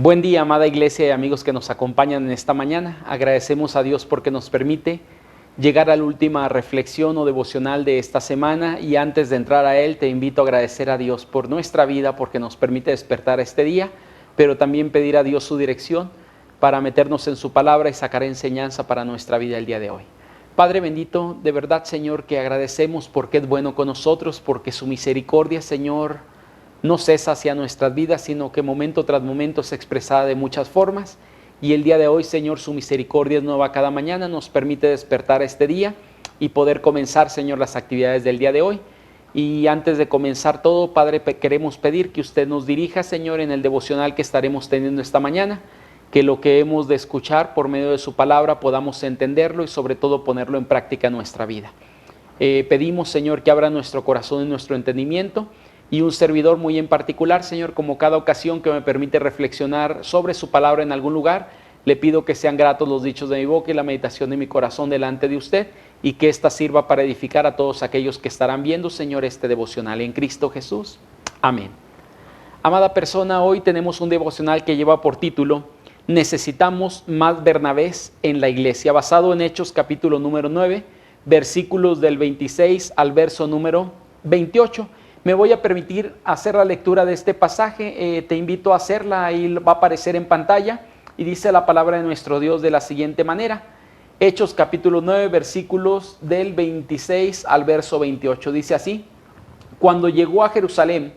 Buen día, amada iglesia y amigos que nos acompañan en esta mañana. Agradecemos a Dios porque nos permite llegar a la última reflexión o devocional de esta semana, y antes de entrar a él te invito a agradecer a Dios por nuestra vida, porque nos permite despertar este día, pero también pedir a Dios su dirección para meternos en su palabra y sacar enseñanza para nuestra vida el día de hoy. Padre bendito, de verdad, Señor, que agradecemos porque es bueno con nosotros, porque su misericordia, Señor, no cesa hacia nuestras vidas, sino que momento tras momento es expresada de muchas formas. Y el día de hoy, Señor, su misericordia es nueva cada mañana, nos permite despertar este día y poder comenzar, Señor, las actividades del día de hoy. Y antes de comenzar todo, Padre, queremos pedir que usted nos dirija, Señor, en el devocional que estaremos teniendo esta mañana, que lo que hemos de escuchar por medio de su palabra podamos entenderlo y sobre todo ponerlo en práctica en nuestra vida. Pedimos, Señor, que abra nuestro corazón y nuestro entendimiento, y un servidor muy en particular, Señor, como cada ocasión que me permite reflexionar sobre su palabra en algún lugar, le pido que sean gratos los dichos de mi boca y la meditación de mi corazón delante de usted, y que ésta sirva para edificar a todos aquellos que estarán viendo, Señor, este devocional en Cristo Jesús. Amén. Amada persona, hoy tenemos un devocional que lleva por título Necesitamos más Bernabés en la iglesia, basado en Hechos capítulo número 9, versículos del 26 al verso número 28. Me voy a permitir hacer la lectura de este pasaje, te invito a hacerla, ahí va a aparecer en pantalla, y dice la palabra de nuestro Dios de la siguiente manera. Hechos capítulo 9, versículos del 26 al verso 28, dice así: Cuando llegó a Jerusalén,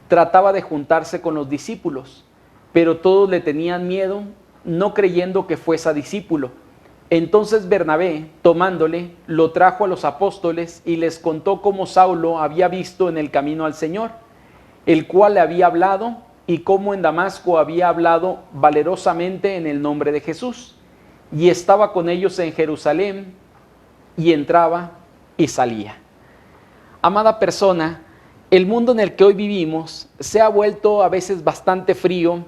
trataba de juntarse con los discípulos, pero todos le tenían miedo, no creyendo que fuese discípulo. Entonces Bernabé, tomándole, lo trajo a los apóstoles y les contó cómo Saulo había visto en el camino al Señor, el cual le había hablado, y cómo en Damasco había hablado valerosamente en el nombre de Jesús. Y estaba con ellos en Jerusalén, y entraba y salía. Amada persona, el mundo en el que hoy vivimos se ha vuelto a veces bastante frío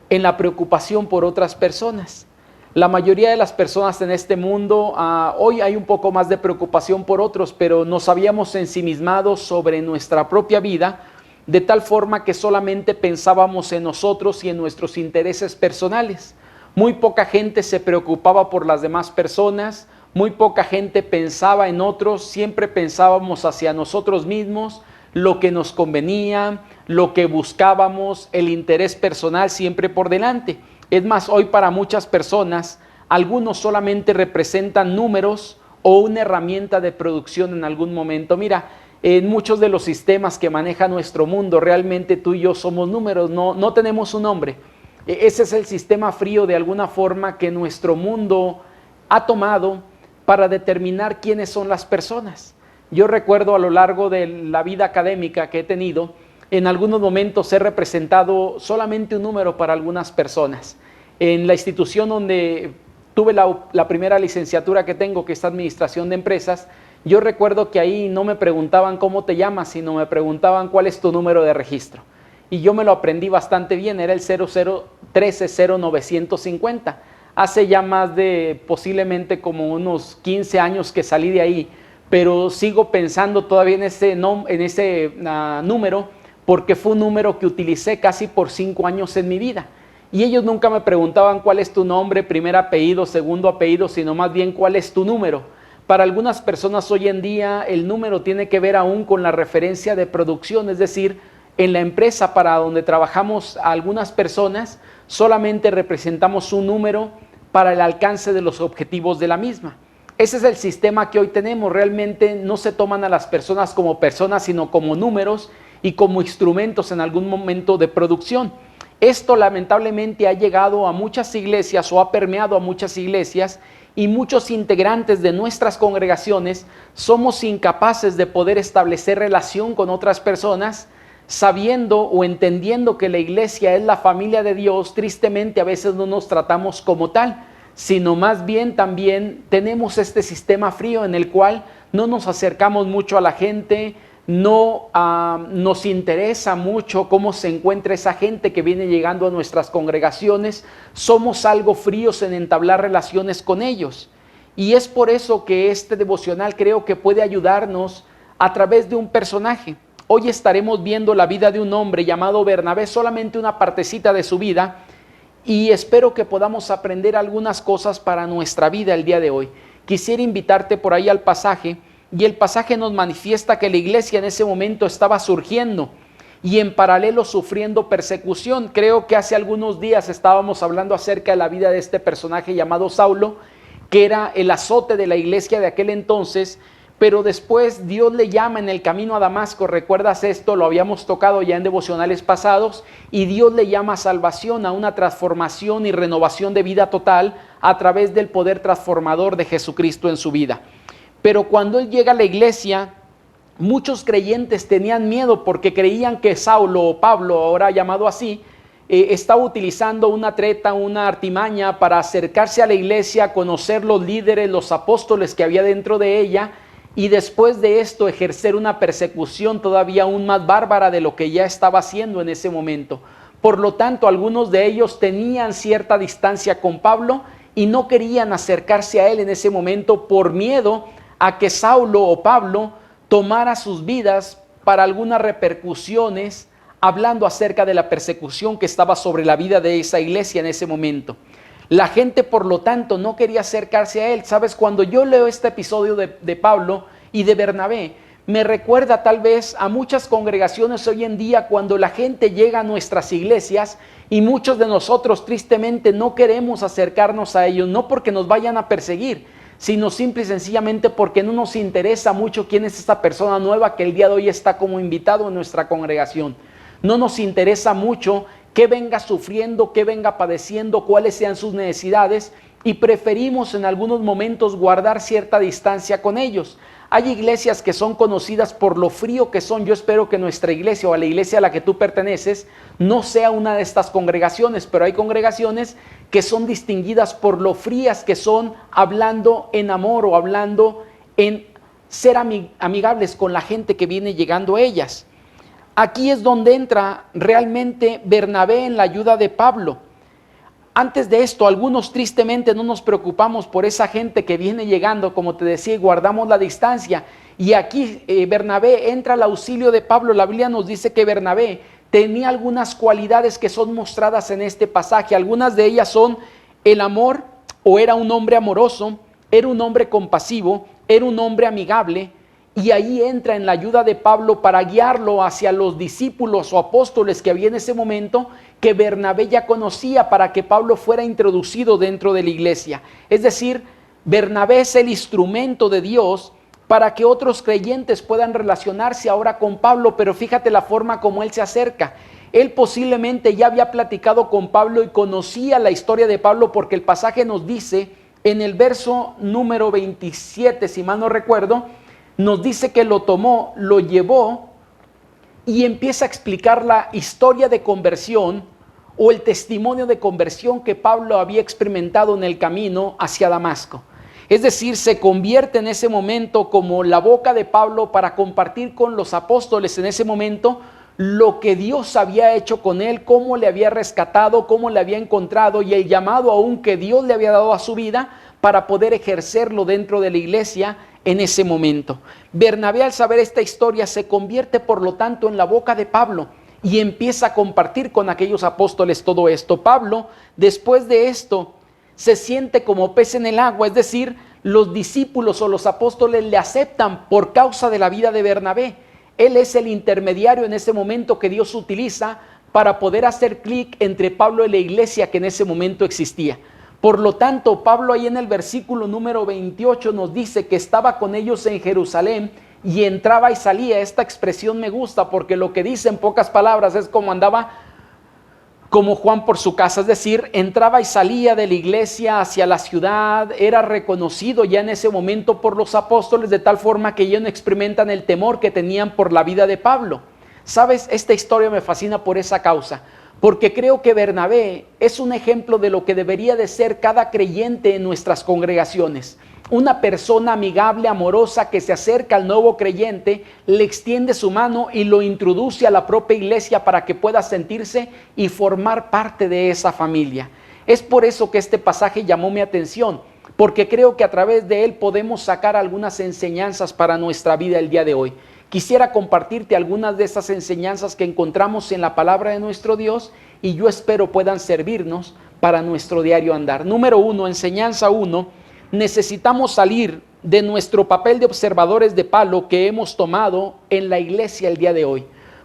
en la preocupación por otras personas. La mayoría de las personas en este mundo, hoy hay un poco más de preocupación por otros, pero nos habíamos ensimismado sobre nuestra propia vida, de tal forma que solamente pensábamos en nosotros y en nuestros intereses personales. Muy poca gente se preocupaba por las demás personas, muy poca gente pensaba en otros, siempre pensábamos hacia nosotros mismos, lo que nos convenía, lo que buscábamos, el interés personal siempre por delante. Es más, hoy para muchas personas, algunos solamente representan números o una herramienta de producción en algún momento. Mira, en muchos de los sistemas que maneja nuestro mundo, realmente tú y yo somos números, no tenemos un nombre. Ese es el sistema frío de alguna forma que nuestro mundo ha tomado para determinar quiénes son las personas. Yo recuerdo a lo largo de la vida académica que he tenido, en algunos momentos he representado solamente un número para algunas personas. En la institución donde tuve la primera licenciatura que tengo, que es Administración de Empresas, yo recuerdo que ahí no me preguntaban cómo te llamas, sino me preguntaban cuál es tu número de registro. Y yo me lo aprendí bastante bien, era el 00130950. Hace ya más de posiblemente como unos 15 años que salí de ahí, pero sigo pensando todavía en ese número, porque fue un número que utilicé casi por 5 años en mi vida. Y ellos nunca me preguntaban cuál es tu nombre, primer apellido, segundo apellido, sino más bien cuál es tu número. Para algunas personas hoy en día el número tiene que ver aún con la referencia de producción, es decir, en la empresa para donde trabajamos algunas personas solamente representamos un número para el alcance de los objetivos de la misma. Ese es el sistema que hoy tenemos. Realmente no se toman a las personas como personas, sino como números y como instrumentos en algún momento de producción. Esto lamentablemente ha llegado a muchas iglesias o ha permeado a muchas iglesias, y muchos integrantes de nuestras congregaciones somos incapaces de poder establecer relación con otras personas, sabiendo o entendiendo que la iglesia es la familia de Dios. Tristemente a veces no nos tratamos como tal, sino más bien también tenemos este sistema frío en el cual no nos acercamos mucho a la gente, no nos interesa mucho cómo se encuentra esa gente que viene llegando a nuestras congregaciones, somos algo fríos en entablar relaciones con ellos. Y es por eso que este devocional creo que puede ayudarnos a través de un personaje. Hoy estaremos viendo la vida de un hombre llamado Bernabé, solamente una partecita de su vida, y espero que podamos aprender algunas cosas para nuestra vida el día de hoy. Quisiera invitarte por ahí al pasaje, y el pasaje nos manifiesta que la iglesia en ese momento estaba surgiendo y en paralelo sufriendo persecución. Creo que hace algunos días estábamos hablando acerca de la vida de este personaje llamado Saulo, que era el azote de la iglesia de aquel entonces, pero después Dios le llama en el camino a Damasco. ¿Recuerdas esto? Lo habíamos tocado ya en devocionales pasados, y Dios le llama a salvación, a una transformación y renovación de vida total a través del poder transformador de Jesucristo en su vida. Pero cuando él llega a la iglesia, muchos creyentes tenían miedo porque creían que Saulo, o Pablo, ahora llamado así, estaba utilizando una treta, una artimaña para acercarse a la iglesia, conocer los líderes, los apóstoles que había dentro de ella, y después de esto ejercer una persecución todavía aún más bárbara de lo que ya estaba haciendo en ese momento. Por lo tanto, algunos de ellos tenían cierta distancia con Pablo y no querían acercarse a él en ese momento por miedo a que Saulo o Pablo tomara sus vidas para algunas repercusiones, hablando acerca de la persecución que estaba sobre la vida de esa iglesia en ese momento. La gente, por lo tanto, no quería acercarse a él. Sabes, cuando yo leo este episodio de Pablo y de Bernabé, me recuerda tal vez a muchas congregaciones hoy en día, cuando la gente llega a nuestras iglesias y muchos de nosotros tristemente no queremos acercarnos a ellos, no porque nos vayan a perseguir, sino simple y sencillamente porque no nos interesa mucho quién es esta persona nueva que el día de hoy está como invitado en nuestra congregación. No nos interesa mucho qué venga sufriendo, qué venga padeciendo, cuáles sean sus necesidades, y preferimos en algunos momentos guardar cierta distancia con ellos. Hay iglesias que son conocidas por lo frío que son. Yo espero que nuestra iglesia, o a la iglesia a la que tú perteneces, no sea una de estas congregaciones, pero hay congregaciones que son distinguidas por lo frías que son, hablando en amor o hablando en ser amigables con la gente que viene llegando a ellas. Aquí es donde entra realmente Bernabé en la ayuda de Pablo. Antes de esto, algunos tristemente no nos preocupamos por esa gente que viene llegando, como te decía, y guardamos la distancia. Y aquí Bernabé entra al auxilio de Pablo. La Biblia nos dice que Bernabé tenía algunas cualidades que son mostradas en este pasaje. Algunas de ellas son el amor, o era un hombre amoroso, era un hombre compasivo, era un hombre amigable. Y ahí entra en la ayuda de Pablo para guiarlo hacia los discípulos o apóstoles que había en ese momento, que Bernabé ya conocía, para que Pablo fuera introducido dentro de la iglesia. Es decir, Bernabé es el instrumento de Dios para que otros creyentes puedan relacionarse ahora con Pablo. Pero fíjate la forma como él se acerca. Él posiblemente ya había platicado con Pablo y conocía la historia de Pablo, porque el pasaje nos dice en el verso número 27, si mal no recuerdo, nos dice que lo tomó, lo llevó y empieza a explicar la historia de conversión, o el testimonio de conversión que Pablo había experimentado en el camino hacia Damasco. Es decir, se convierte en ese momento como la boca de Pablo para compartir con los apóstoles en ese momento lo que Dios había hecho con él, cómo le había rescatado, cómo le había encontrado, y el llamado aún que Dios le había dado a su vida para poder ejercerlo dentro de la iglesia en ese momento. Bernabé, al saber esta historia, se convierte por lo tanto en la boca de Pablo y empieza a compartir con aquellos apóstoles todo esto. Pablo, después de esto, se siente como pez en el agua, es decir, los discípulos o los apóstoles le aceptan por causa de la vida de Bernabé. Él es el intermediario en ese momento que Dios utiliza para poder hacer clic entre Pablo y la iglesia que en ese momento existía. Por lo tanto, Pablo ahí en el versículo número 28 nos dice que estaba con ellos en Jerusalén y entraba y salía. Esta expresión me gusta porque lo que dice en pocas palabras es como andaba como Juan por su casa, es decir, entraba y salía de la iglesia hacia la ciudad. Era reconocido ya en ese momento por los apóstoles, de tal forma que ellos no experimentan el temor que tenían por la vida de Pablo. Sabes, esta historia me fascina por esa causa, porque creo que Bernabé es un ejemplo de lo que debería de ser cada creyente en nuestras congregaciones. Una persona amigable, amorosa, que se acerca al nuevo creyente, le extiende su mano y lo introduce a la propia iglesia para que pueda sentirse y formar parte de esa familia. Es por eso que este pasaje llamó mi atención, porque creo que a través de él podemos sacar algunas enseñanzas para nuestra vida el día de hoy. Quisiera compartirte algunas de esas enseñanzas que encontramos en la palabra de nuestro Dios, y yo espero puedan servirnos para nuestro diario andar. Número 1, enseñanza 1, necesitamos salir de nuestro papel de observadores de palo que hemos tomado en la iglesia el día de hoy.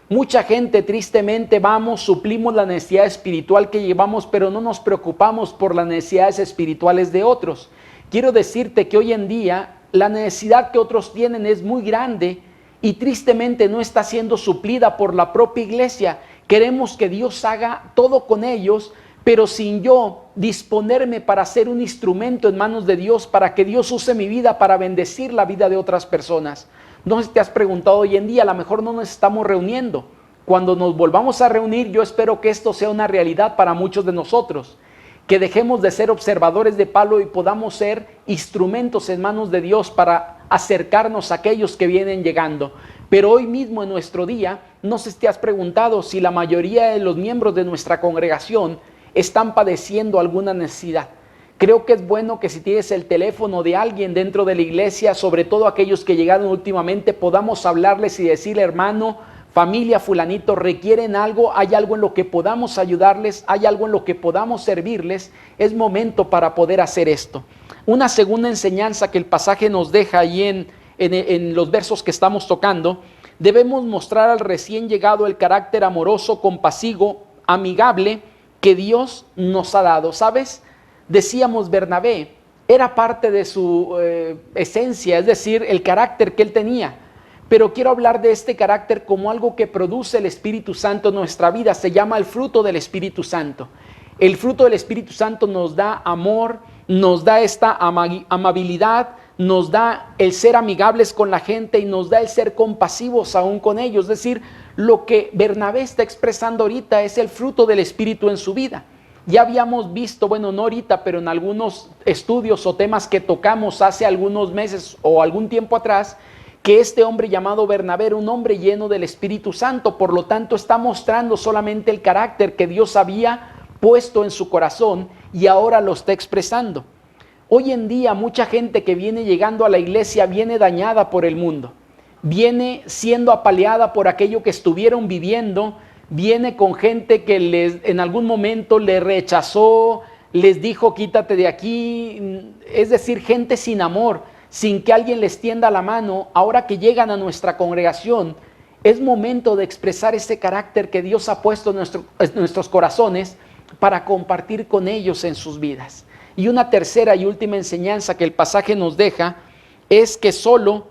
Mucha gente tristemente vamos, suplimos la necesidad espiritual que llevamos, pero no nos preocupamos por las necesidades espirituales de otros. Quiero decirte que hoy en día la necesidad que otros tienen es muy grande y tristemente no está siendo suplida por la propia iglesia. Queremos que Dios haga todo con ellos, pero sin yo disponerme para ser un instrumento en manos de Dios, para que Dios use mi vida para bendecir la vida de otras personas. No sé si te has preguntado hoy en día, a lo mejor no nos estamos reuniendo. Cuando nos volvamos a reunir, yo espero que esto sea una realidad para muchos de nosotros, que dejemos de ser observadores de palo y podamos ser instrumentos en manos de Dios para acercarnos a aquellos que vienen llegando. Pero hoy mismo en nuestro día, no sé si te has preguntado si la mayoría de los miembros de nuestra congregación están padeciendo alguna necesidad. Creo que es bueno que si tienes el teléfono de alguien dentro de la iglesia, sobre todo aquellos que llegaron últimamente, podamos hablarles y decirle: hermano, familia fulanito, requieren algo, hay algo en lo que podamos ayudarles, hay algo en lo que podamos servirles. Es momento para poder hacer esto. Una segunda enseñanza que el pasaje nos deja ahí en los versos que estamos tocando: debemos mostrar al recién llegado el carácter amoroso, compasivo, amigable que Dios nos ha dado. ¿Sabes? Decíamos, Bernabé era parte de su esencia, es decir, el carácter que él tenía. Pero quiero hablar de este carácter como algo que produce el Espíritu Santo en nuestra vida. Se llama el fruto del Espíritu Santo. El fruto del Espíritu Santo nos da amor, nos da esta amabilidad, nos da el ser amigables con la gente y nos da el ser compasivos aún con ellos. Es decir, lo que Bernabé está expresando ahorita es el fruto del Espíritu en su vida. Ya habíamos visto, bueno, no ahorita, pero en algunos estudios o temas que tocamos hace algunos meses o algún tiempo atrás, que este hombre llamado Bernabé era un hombre lleno del Espíritu Santo. Por lo tanto, está mostrando solamente el carácter que Dios había puesto en su corazón y ahora lo está expresando. Hoy en día mucha gente que viene llegando a la iglesia viene dañada por el mundo, viene siendo apaleada por aquello que estuvieron viviendo, viene con gente que en algún momento le rechazó, les dijo quítate de aquí, es decir, gente sin amor, sin que alguien les tienda la mano. Ahora que llegan a nuestra congregación, es momento de expresar ese carácter que Dios ha puesto en nuestros corazones para compartir con ellos en sus vidas. Y una tercera y última enseñanza que el pasaje nos deja es que solo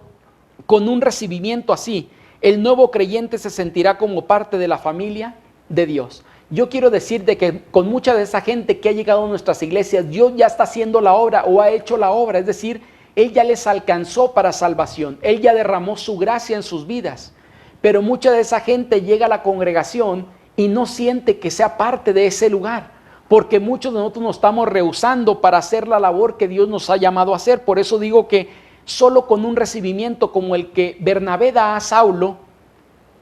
con un recibimiento así, el nuevo creyente se sentirá como parte de la familia de Dios. Yo quiero decirte que con mucha de esa gente que ha llegado a nuestras iglesias, Dios ya está haciendo la obra o ha hecho la obra, es decir, Él ya les alcanzó para salvación, Él ya derramó su gracia en sus vidas. Pero mucha de esa gente llega a la congregación y no siente que sea parte de ese lugar, porque muchos de nosotros nos estamos rehusando para hacer la labor que Dios nos ha llamado a hacer. Por eso digo que solo con un recibimiento como el que Bernabé da a Saulo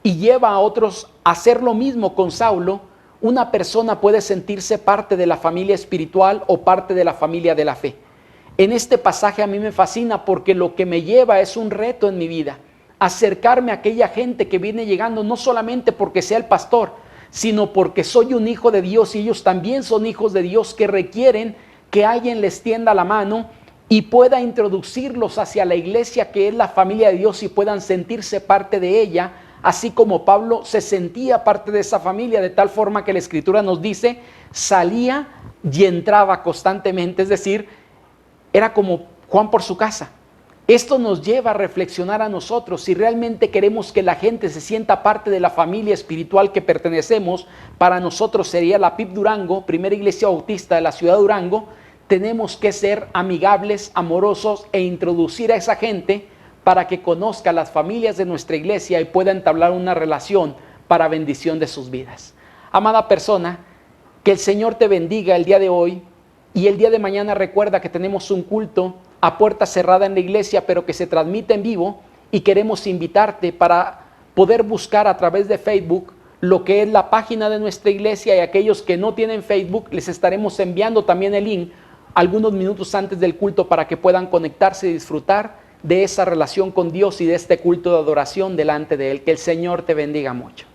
y lleva a otros a hacer lo mismo con Saulo, una persona puede sentirse parte de la familia espiritual o parte de la familia de la fe. En este pasaje a mí me fascina porque lo que me lleva es un reto en mi vida, acercarme a aquella gente que viene llegando, no solamente porque sea el pastor, sino porque soy un hijo de Dios y ellos también son hijos de Dios que requieren que alguien les tienda la mano y pueda introducirlos hacia la iglesia que es la familia de Dios y puedan sentirse parte de ella, así como Pablo se sentía parte de esa familia, de tal forma que la Escritura nos dice, salía y entraba constantemente, es decir, era como Juan por su casa. Esto nos lleva a reflexionar a nosotros si realmente queremos que la gente se sienta parte de la familia espiritual que pertenecemos. Para nosotros sería la PIB Durango, Primera Iglesia Bautista de la ciudad de Durango. Tenemos que ser amigables, amorosos e introducir a esa gente para que conozca las familias de nuestra iglesia y pueda entablar una relación para bendición de sus vidas. Amada persona, que el Señor te bendiga el día de hoy y el día de mañana. Recuerda que tenemos un culto a puerta cerrada en la iglesia, pero que se transmite en vivo, y queremos invitarte para poder buscar a través de Facebook lo que es la página de nuestra iglesia, y aquellos que no tienen Facebook les estaremos enviando también el link algunos minutos antes del culto para que puedan conectarse y disfrutar de esa relación con Dios y de este culto de adoración delante de Él. Que el Señor te bendiga mucho.